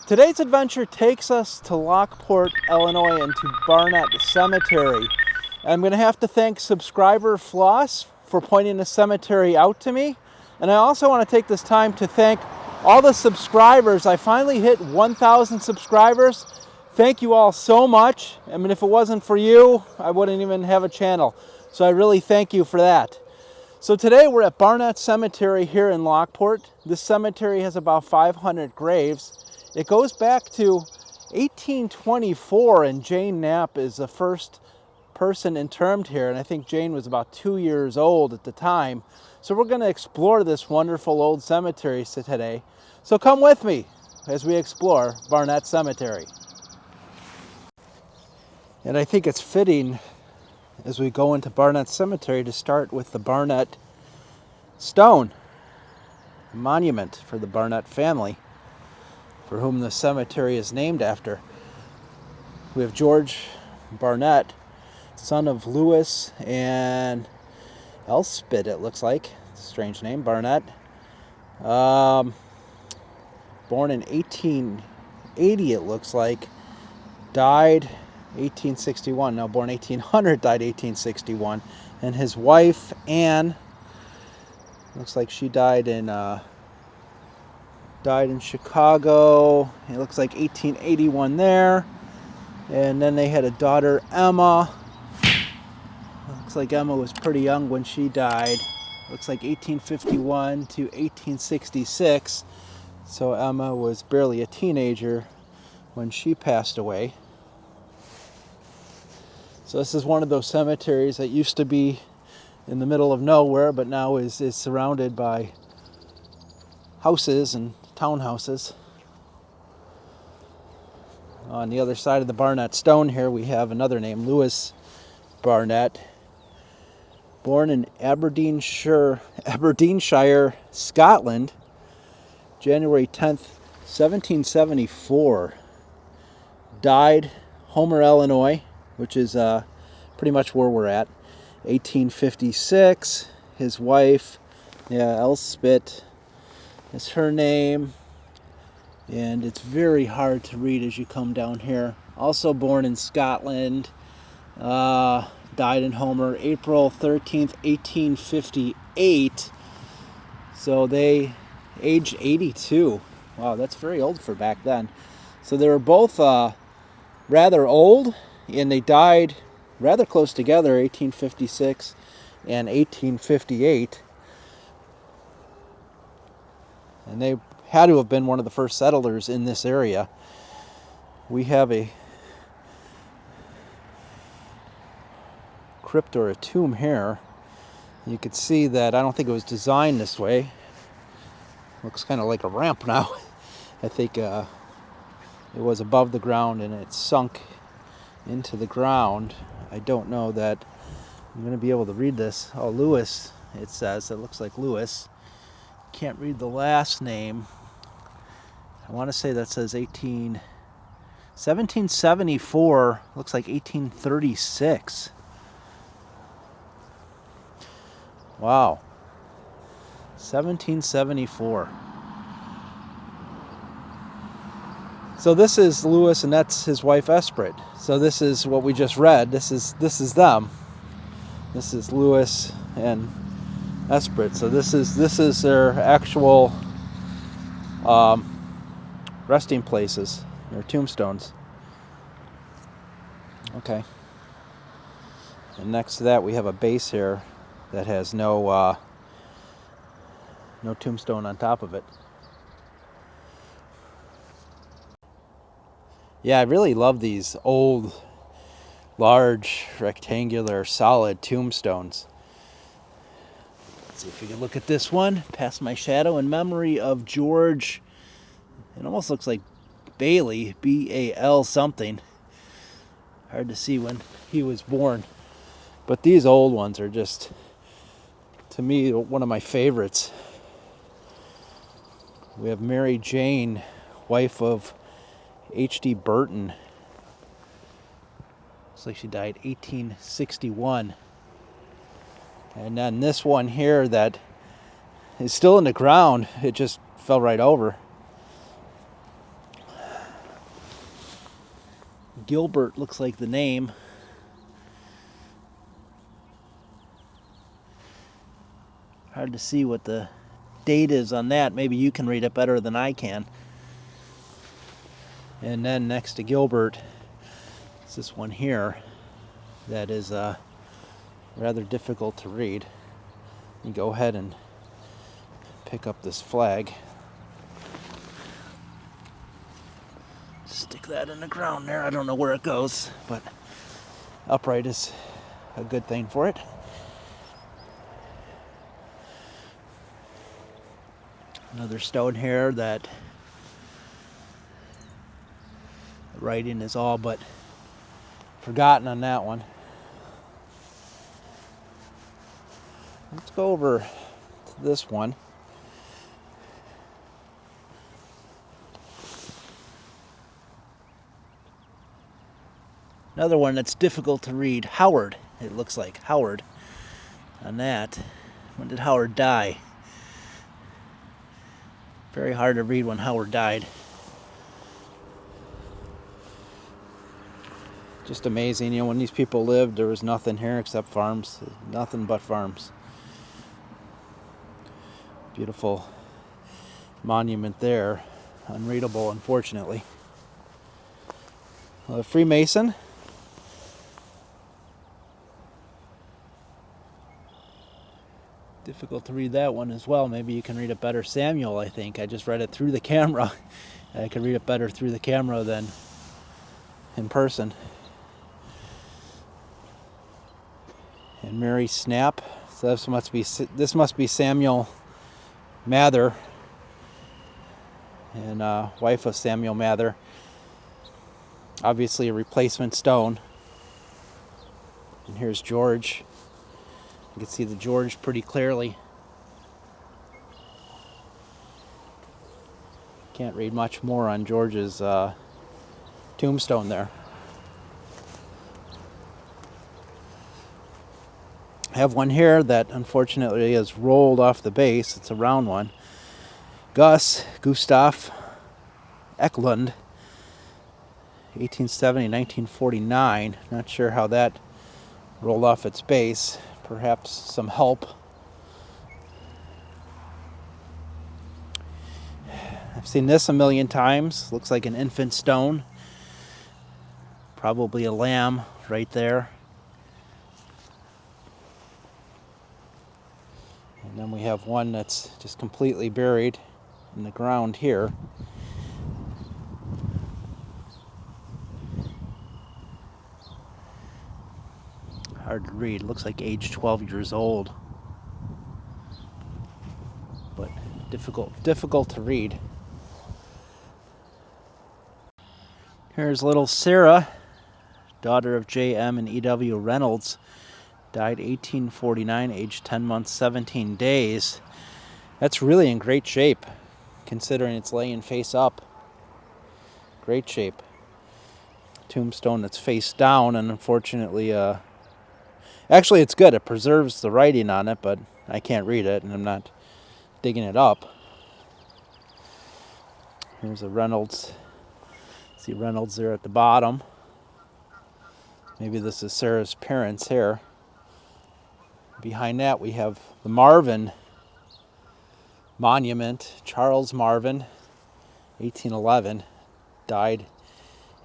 Today's adventure takes us to Lockport, Illinois, and to Barnet Cemetery. I'm going to have to thank subscriber Floss for pointing the cemetery out to me. And I also want to take this time to thank all the subscribers. I finally hit 1,000 subscribers. Thank you all so much. I mean, if it wasn't for you, I wouldn't even have a channel. So I really thank you for that. So today we're at Barnet Cemetery here in Lockport. This cemetery has about 500 graves. It goes back to 1824, and Jane Knapp is the first person interred here, and I think Jane was about 2 years old at the time. So we're going to explore this wonderful old cemetery today. So come with me as we explore Barnet Cemetery. And I think it's fitting as we go into Barnet Cemetery to start with the Barnet stone, a monument for the Barnet family, for whom the cemetery is named after. We have George Barnet, son of Lewis and Elspeth, it looks like. Strange name, Barnet. Born in 1880, it looks like. Died 1861. No, born 1800, died 1861. And his wife, Anne, looks like she died in Chicago. It looks like 1881 there. And then they had a daughter, Emma. Looks like Emma was pretty young when she died. Looks like 1851 to 1866. So Emma was barely a teenager when she passed away. So this is one of those cemeteries that used to be in the middle of nowhere, but now is surrounded by houses and townhouses. On the other side of the Barnet stone here, we have another name, Lewis Barnet. Born in Aberdeenshire, Scotland, January 10th, 1774. Died Homer, Illinois, which is pretty much where we're at. 1856. His wife, Elspeth, is her name. And it's very hard to read as you come down here. Also born in Scotland. Died in Homer, April 13th, 1858. So they aged 82. Wow, that's very old for back then. So they were both rather old, and they died rather close together, 1856 and 1858. And they had to have been one of the first settlers in this area. We have a crypt or a tomb here. You could see that I don't think it was designed this way. Looks kind of like a ramp now. I think it was above the ground and it sunk into the ground. I don't know that I'm going to be able to read this. Oh, Lewis, it says. It looks like Lewis. Can't read the last name. I want to say that says 1774. Looks like 1836. Wow. 1774. So this is Lewis, and that's his wife Elspeth. So this is what we just read. This is them. This is Lewis and Elspeth. So this is their actual resting places, their tombstones. Okay. And next to that we have a base here that has no tombstone on top of it. Yeah, I really love these old, large, rectangular, solid tombstones. Let's see if we can look at this one. Past my shadow, in memory of George. It almost looks like Bailey, B-A-L something. Hard to see when he was born. But these old ones are just, to me, one of my favorites. We have Mary Jane, wife of H.D. Burton. Looks like she died 1861. And then this one here that is still in the ground, it just fell right over. Gilbert looks like the name. Hard to see what the date is on that. Maybe you can read it better than I can. And then next to Gilbert is this one here that is rather difficult to read. You go ahead and pick up this flag. Stick that in the ground there. I don't know where it goes, but upright is a good thing for it. Another stone here that the writing is all but forgotten on that one. Let's go over to this one. Another one that's difficult to read. Howard. It looks like Howard on that. When did Howard die? Very hard to read when Howard died. Just amazing. You know, when these people lived, there was nothing here except farms. Nothing but farms. Beautiful monument there. Unreadable, unfortunately. Freemason. Difficult to read that one as well. Maybe you can read it better. Samuel, I think. I just read it through the camera. I could read it better through the camera than in person. And Mary Snap. So this must be Samuel Mather, and wife of Samuel Mather. Obviously a replacement stone. And here's George. You can see the George pretty clearly. Can't read much more on George's tombstone there. I have one here that unfortunately is rolled off the base. It's a round one. Gustav Eklund, 1870-1949. Not sure how that rolled off its base. Perhaps some help. I've seen this a million times. Looks like an infant stone. Probably a lamb right there. And then we have one that's just completely buried in the ground here. Hard to read. Looks like age 12 years old. But difficult to read. Here's little Sarah, daughter of J.M. and E.W. Reynolds. Died 1849, age 10 months, 17 days. That's really in great shape, considering it's laying face up. Great shape. Tombstone that's face down, and unfortunately, actually it's good. It preserves the writing on it, but I can't read it, and I'm not digging it up. Here's a Reynolds. See Reynolds there at the bottom. Maybe this is Sarah's parents here. Behind that we have the Marvin monument. Charles Marvin, 1811, died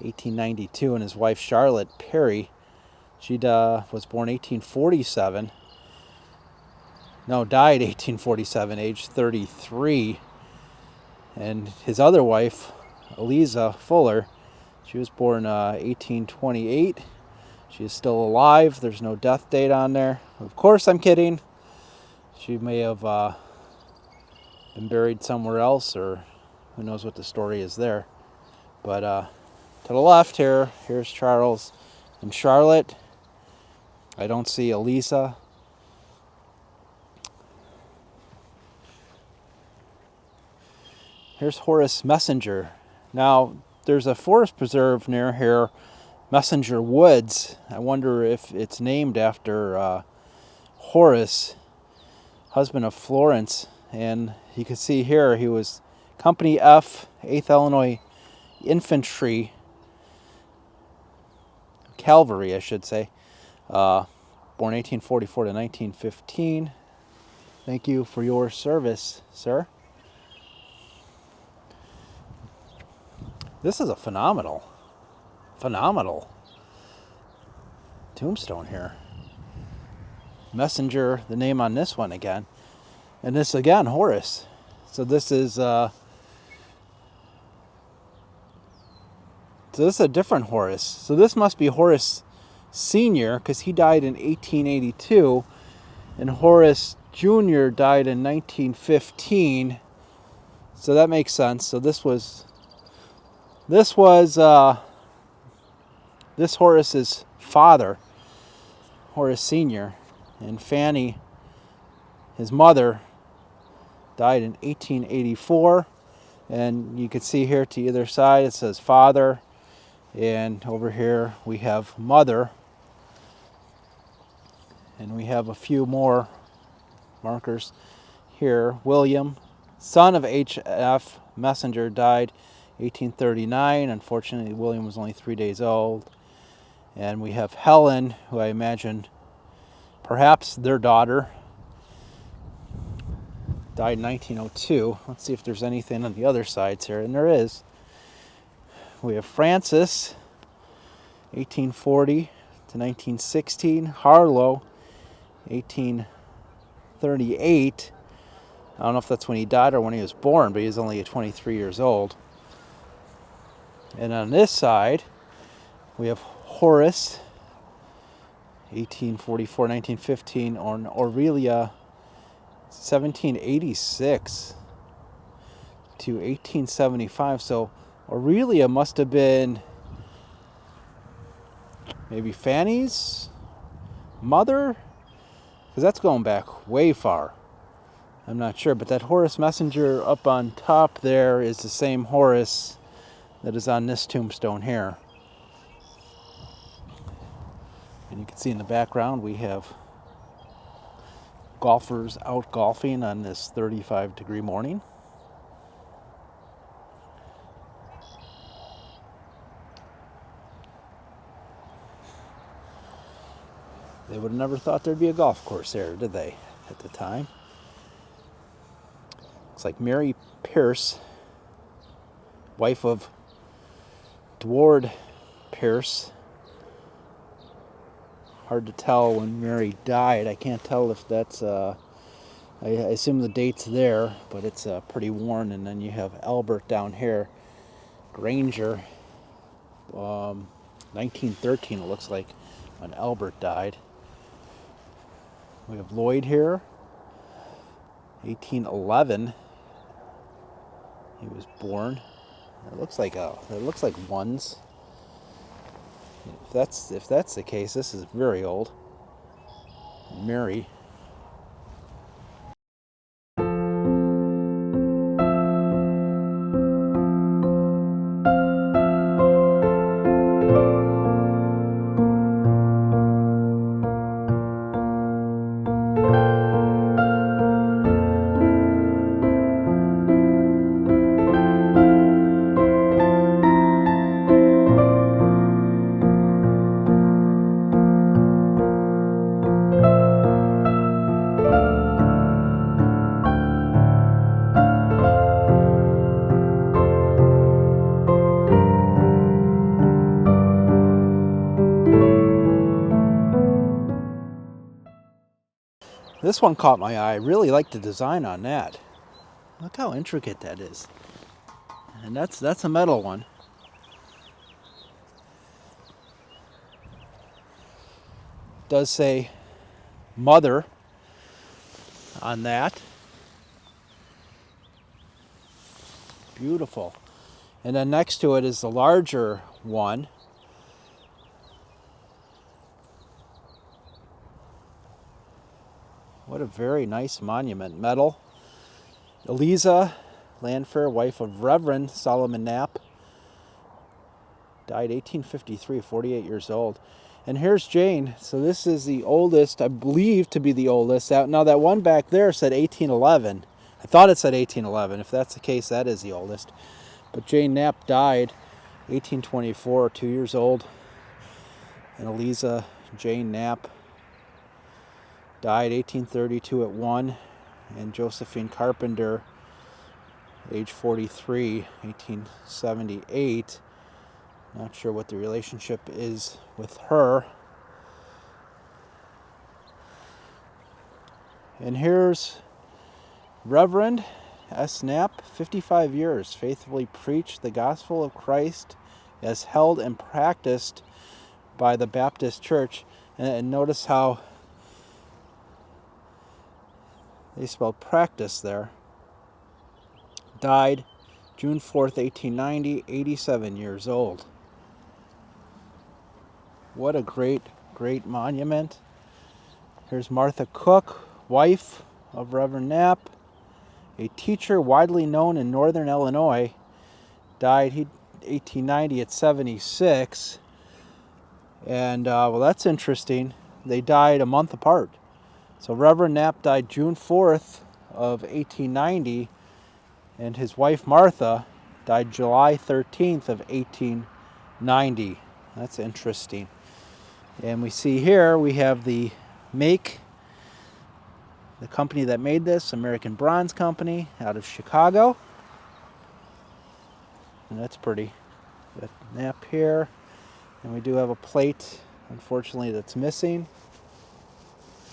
1892, and his wife Charlotte Perry, she was born 1847. No, died 1847, age 33. And his other wife, Eliza Fuller, she was born 1828. She is still alive. There's no death date on there. Of course, I'm kidding. She may have been buried somewhere else, or who knows what the story is there. But to the left here, here's Charles and Charlotte. I don't see Elisa. Here's Horace Messenger. Now, there's a forest preserve near here, Messenger Woods. I wonder if it's named after Horace, husband of Florence. And you can see here he was Company F, 8th Illinois Infantry, cavalry, I should say. Born 1844 to 1915. Thank you for your service, sir. This is a phenomenal tombstone here. Messenger, the name on this one again. And this again, Horace. So this is a different Horace. So this must be Horace Sr. because he died in 1882, and Horace Jr. died in 1915. So that makes sense. So this was Horace's father, Horace Sr., and Fanny, his mother, died in 1884. And you can see here to either side it says father, and over here we have mother, and we have a few more markers here. William, son of H.F. Messenger, died 1839. Unfortunately, William was only 3 days old. And we have Helen, who I imagine perhaps their daughter, died in 1902. Let's see if there's anything on the other sides here, and there is. We have Francis, 1840 to 1916. Harlow, 1838. I don't know if that's when he died or when he was born, but he was only 23 years old. And on this side, we have Horace, 1844, 1915, on Aurelia, 1786 to 1875. So Aurelia must have been maybe Fanny's mother, because that's going back way far. I'm not sure, but that Horace Messenger up on top there is the same Horace that is on this tombstone here. And you can see in the background we have golfers out golfing on this 35-degree morning. They would have never thought there'd be a golf course there, did they, at the time? Looks like Mary Pierce, wife of Dward Pierce. Hard to tell when Mary died. I can't tell if that's, I assume the date's there, but it's pretty worn. And then you have Albert down here, Granger, 1913 it looks like, when Albert died. We have Lloyd here, 1811. He was born. It looks like ones. If that's the case, this is very old. Mary. This one caught my eye. I really like the design on that. Look how intricate that is. And that's a metal one. It does say mother on that. Beautiful. And then next to it is the larger one. What a very nice monument. Metal. Eliza Landfair, wife of Reverend Solomon Knapp. Died 1853, 48 years old. And here's Jane. So this is the oldest, I believe to be the oldest. Now that one back there said 1811. I thought it said 1811. If that's the case, that is the oldest. But Jane Knapp died 1824, 2 years old. And Eliza Jane Knapp died 1832 at 1. And Josephine Carpenter, age 43, 1878. Not sure what the relationship is with her. And here's Reverend S. Knapp, 55 years, faithfully preached the gospel of Christ as held and practiced by the Baptist Church. And notice how they spelled practice there. Died June 4th, 1890, 87 years old. What a great, great monument. Here's Martha Cook, wife of Reverend Knapp, a teacher widely known in northern Illinois. Died 1890 at 76. And, well, that's interesting. They died a month apart. So Reverend Knapp died June 4th of 1890, and his wife Martha died July 13th of 1890. That's interesting. And we see here we have the company that made this, American Bronze Company, out of Chicago. And that's pretty. Got Knapp here. And we do have a plate, unfortunately, that's missing.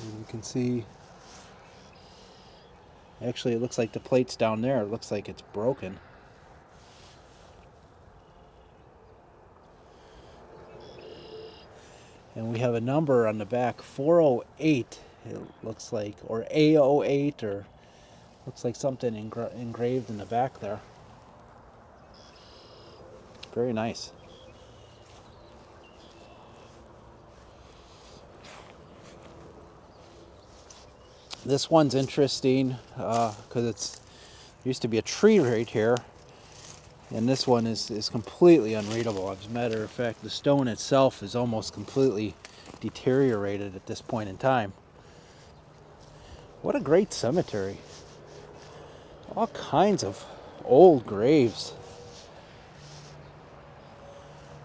And you can see, actually it looks like the plate's down there. It looks like it's broken. And we have a number on the back, 408, it looks like, or A08, or looks like something engraved in the back there. Very nice. This one's interesting because it used to be a tree right here, and this one is completely unreadable. As a matter of fact, the stone itself is almost completely deteriorated at this point in time. What a great cemetery. All kinds of old graves.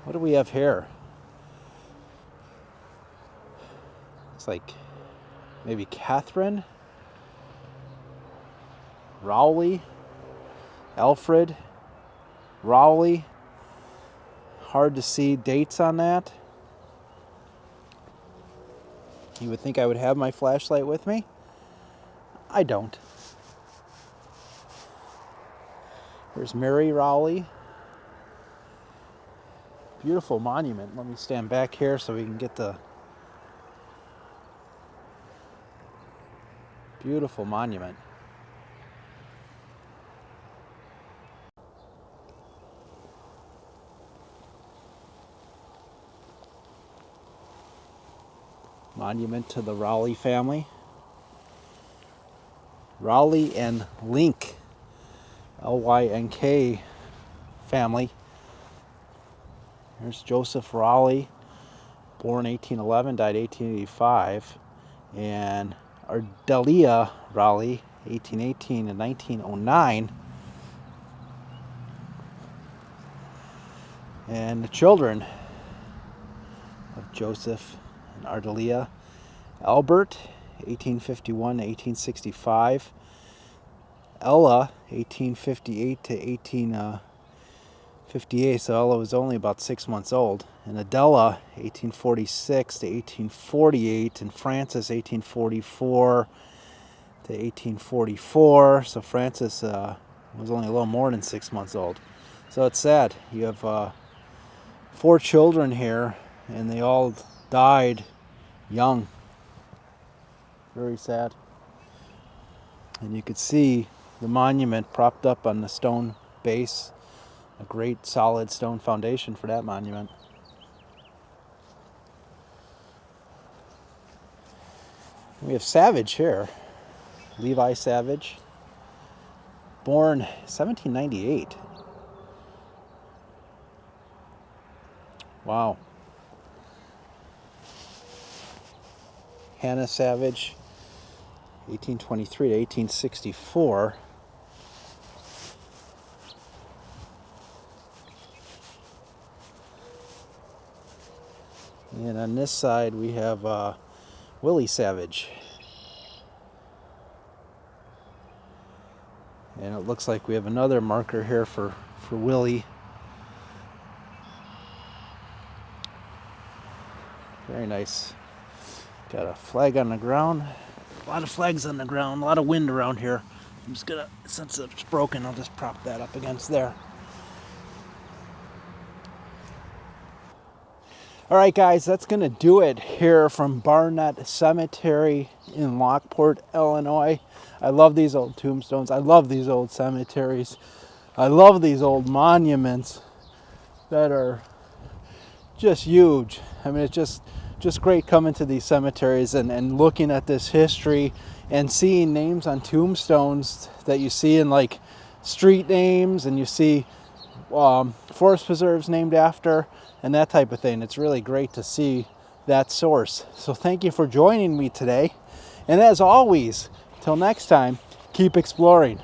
What do we have here? It's like maybe Catherine, Rowley, Alfred, Rowley. Hard to see dates on that. You would think I would have my flashlight with me. I don't. There's Mary Rowley. Beautiful monument. Let me stand back here so we can get the beautiful monument. Monument to the Rowley family. Rowley and Lynk, L-Y-N-K family. There's Joseph Rowley, born 1811, died 1885. And Ardelia Rowley, 1818 and 1909. And the children of Joseph and Ardelia: Albert, 1851 to 1865. Ella, 1858 to 1858, so Ella was only about 6 months old. And Adela, 1846 to 1848, and Francis, 1844 to 1844. So Francis was only a little more than 6 months old. So it's sad. You have 4 children here, and they all died young. Very sad. And you could see the monument propped up on the stone base. A great solid stone foundation for that monument. We have Savage here. Levi Savage. Born 1798. Wow. Hannah Savage, 1823 to 1864. And on this side we have Willie Savage. And it looks like we have another marker here for Willie. Very nice. Got a flag on the ground. A lot of flags on the ground, a lot of wind around here. I'm just gonna, since it's broken, I'll just prop that up against there. All right, guys, that's gonna do it here from Barnet Cemetery in Lockport, Illinois. I love these old tombstones. I love these old cemeteries. I love these old monuments that are just huge. I mean, it's just great coming to these cemeteries and looking at this history and seeing names on tombstones that you see in like street names, and you see forest preserves named after and that type of thing. It's really great to see that source. So thank you for joining me today. And as always, till next time, keep exploring.